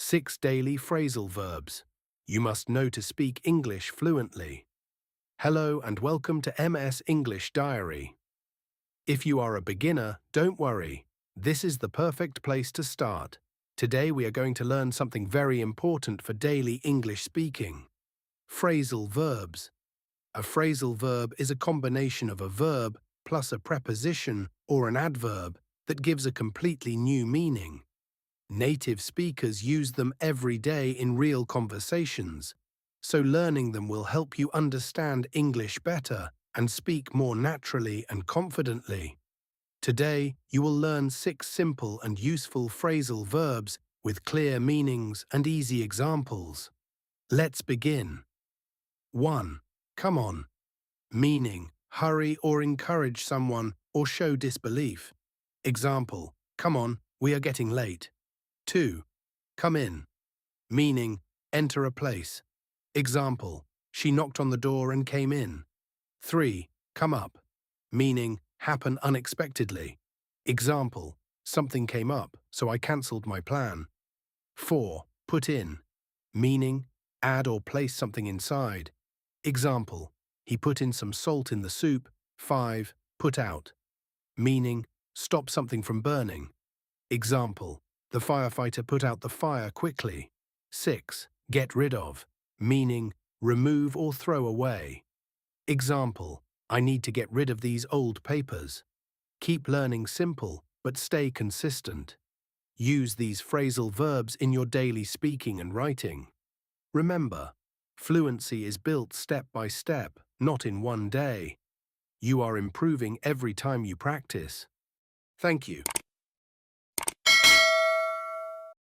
6 daily phrasal verbs you must know to speak English fluently. Hello and welcome to MS English Diary. If you are a beginner, don't worry. This is the perfect place to start. Today we are going to learn something very important for daily English speaking. Phrasal verbs. A phrasal verb is a combination of a verb plus a preposition or an adverb that gives a completely new meaning. Native speakers use them every day in real conversations, so learning them will help you understand English better and speak more naturally and confidently. Today, you will learn 6 simple and useful phrasal verbs with clear meanings and easy examples. Let's begin. 1. Come on. Meaning, hurry or encourage someone or show disbelief. Example, come on, we are getting late. 2. Come in. Meaning, enter a place. Example, she knocked on the door and came in. 3. Come up. Meaning, happen unexpectedly. Example, something came up, so I cancelled my plan. 4. Put in. Meaning, add or place something inside. Example, he put in some salt in the soup. 5. Put out. Meaning, stop something from burning. Example, the firefighter put out the fire quickly. 6. Get rid of. Meaning, remove or throw away. Example, I need to get rid of these old papers. Keep learning simple, but stay consistent. Use these phrasal verbs in your daily speaking and writing. Remember, fluency is built step by step, not in one day. You are improving every time you practice. Thank you.